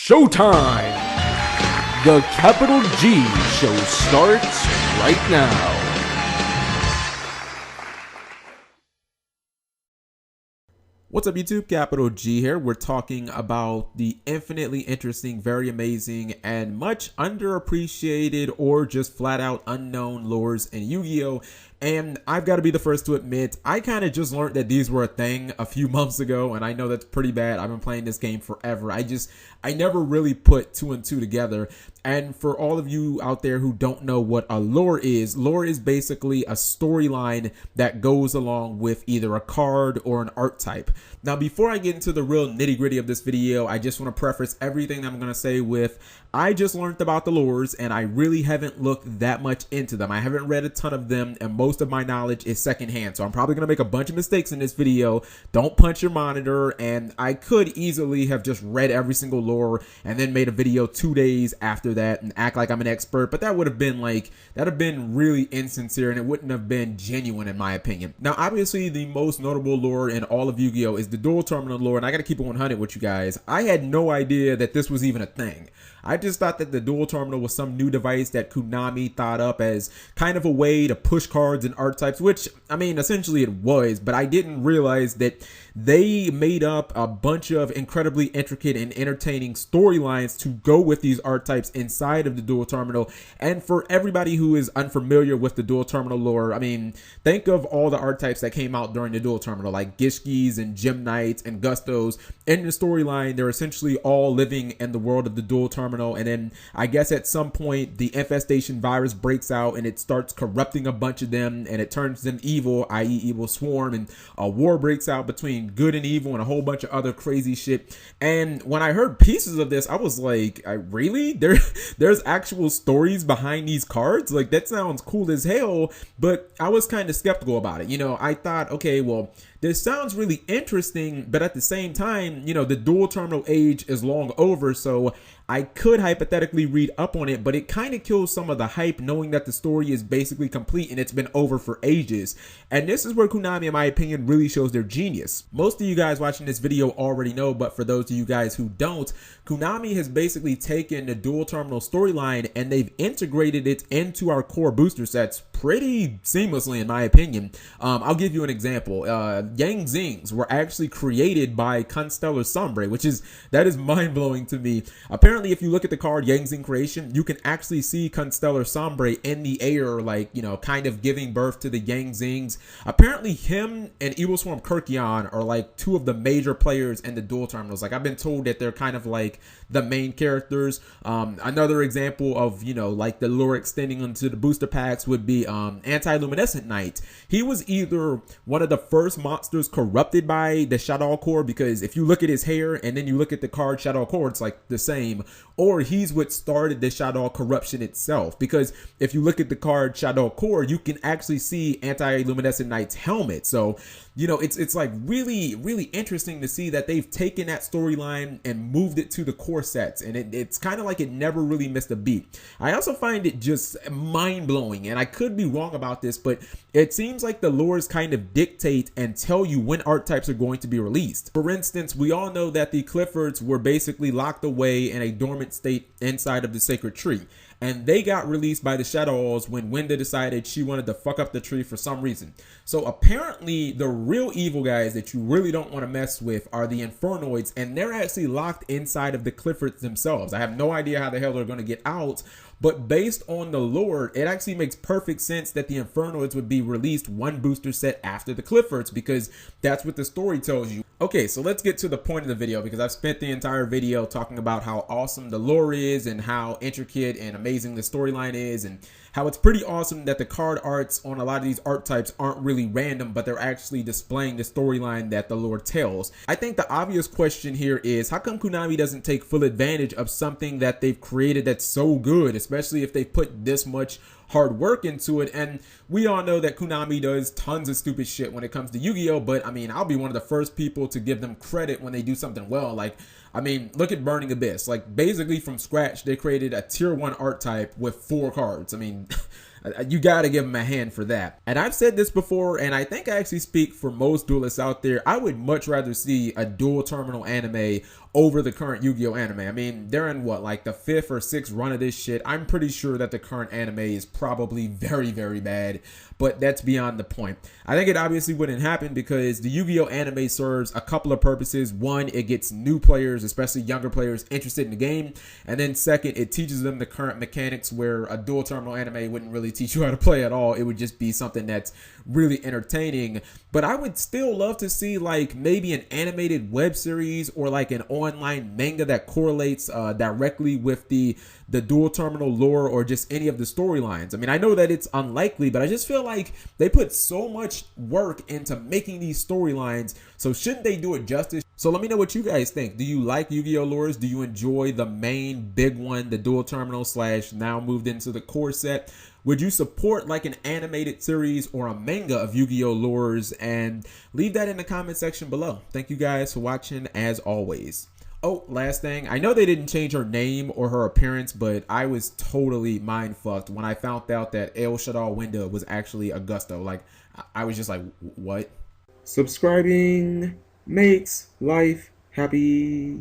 Showtime! The Capital G show starts right now. What's up YouTube, Capital G here. We're talking about the infinitely interesting, very amazing, and much underappreciated or just flat out unknown lores in Yu-Gi-Oh! And I've got to be the first to admit, I kind of just learned that these were a thing a few months ago, and I know that's pretty bad. I've been playing this game forever. I never really put two and two together. And for all of you out there who don't know what a lore is basically a storyline that goes along with either a card or an art type. Now, before I get into the real nitty gritty of this video, I just want to preface everything I'm going to say with, I just learned about the lores and I really haven't looked that much into them. I haven't read a ton of them and most of my knowledge is secondhand. So I'm probably going to make a bunch of mistakes in this video. Don't punch your monitor, and I could easily have just read every single lore and then made a video 2 days after that and act like I'm an expert, but that would have been really insincere and it wouldn't have been genuine in my opinion. Now, obviously the most notable lore in all of Yu-Gi-Oh! Is the dual terminal lore, and I gotta keep it 100 with you guys. I had no idea that this was even a thing. I just thought that the dual terminal was some new device that Konami thought up as kind of a way to push cards and art types, which, I mean, essentially it was, but I didn't realize that they made up a bunch of incredibly intricate and entertaining storylines to go with these art types inside of the dual terminal. And for everybody who is unfamiliar with the dual terminal lore, I mean, think of all the art types that came out during the dual terminal, like Gishkis and Gem Knights and Gustos. In the storyline, they're essentially all living in the world of the dual terminal. And then I guess at some point the infestation virus breaks out and it starts corrupting a bunch of them and it turns them evil, i.e. evil swarm, and a war breaks out between good and evil and a whole bunch of other crazy shit. And when I heard pieces of this, I was like, really? There's actual stories behind these cards? Like, that sounds cool as hell, but I was kind of skeptical about it. You know, I thought, okay, well, this sounds really interesting, but at the same time, you know, the dual terminal age is long over, so I could hypothetically read up on it, but it kind of kills some of the hype knowing that the story is basically complete and it's been over for ages. And this is where Konami, in my opinion, really shows their genius. Most of you guys watching this video already know, but for those of you guys who don't, Konami has basically taken the dual terminal storyline and they've integrated it into our core booster sets pretty seamlessly, in my opinion. I'll give you an example. Yang Zings were actually created by Constellar Sombre, that is mind-blowing to me. Apparently, if you look at the card Yang Zing Creation, you can actually see Constellar Sombre in the air, like, you know, kind of giving birth to the Yang Zings. Apparently, him and Evil Swarm Kirkion are like two of the major players in the dual terminals. Like, I've been told that they're kind of like the main characters. Another example of, you know, like the lore extending into the booster packs would be Anti-Luminescent Knight. He was either one of the first monsters corrupted by the SHADDOLL core, because if you look at his hair and then you look at the card SHADDOLL core, it's like the same, or he's what started the SHADDOLL corruption itself, because if you look at the card SHADDOLL core, you can actually see Anti-Luminescent Knight's helmet. So, you know, it's like really interesting to see that they've taken that storyline and moved it to the core sets, and it's kind of like it never really missed a beat. I also find it just mind-blowing, and I could be wrong about this, but it seems like the lores kind of dictate and tell you when art types are going to be released. For instance, we all know that the Cliffords were basically locked away in a dormant state inside of the sacred tree, and they got released by the Shaddolls when Wenda decided she wanted to fuck up the tree for some reason. So apparently the real evil guys that you really don't want to mess with are the Infernoids, and they're actually locked inside of the Cliffords themselves. I have no idea how the hell they're going to get out, but based on the lore, it actually makes perfect sense that the Infernoids would be released one booster set after the Cliffords, because that's what the story tells you. Okay, so let's get to the point of the video, because I've spent the entire video talking about how awesome the lore is and how intricate and amazing the storyline is, and how it's pretty awesome that the card arts on a lot of these art types aren't really random, but they're actually displaying the storyline that the lore tells. I think the obvious question here is, how come Konami doesn't take full advantage of something that they've created that's so good, especially if they put this much hard work into it? And we all know that Konami does tons of stupid shit when it comes to Yu-Gi-Oh, but I mean, I'll be one of the first people to give them credit when they do something well. Like, I mean, look at Burning Abyss. Like, basically from scratch, they created a tier 1 art type with 4 cards. I mean, You gotta give him a hand for that. And I've said this before, and I think I actually speak for most duelists out there. I would much rather see a dual terminal anime over the current Yu-Gi-Oh anime. I mean, they're in what, like the 5th or 6th run of this shit. I'm pretty sure that the current anime is probably very, very bad, but that's beyond the point. I think it obviously wouldn't happen because the Yu-Gi-Oh anime serves a couple of purposes. One, it gets new players, especially younger players, interested in the game. And then second, it teaches them the current mechanics where a dual terminal anime wouldn't really teach you how to play at all. It would just be something that's really entertaining. But I would still love to see like maybe an animated web series or like an online manga that correlates directly with the dual terminal lore or just any of the storylines. I mean, I know that it's unlikely, but I just feel like they put so much work into making these storylines, so shouldn't they do it justice? So let me know what you guys think. Do you like Yu-Gi-Oh Lores? Do you enjoy the main big one, the dual terminal / now moved into the core set? Would you support like an animated series or a manga of Yu-Gi-Oh Lores? And leave that in the comment section below. Thank you guys for watching as always. Oh, last thing. I know they didn't change her name or her appearance, but I was totally mind fucked when I found out that El Shaddol Winda was actually Augusto. Like, I was just like, what? Subscribing makes life happy.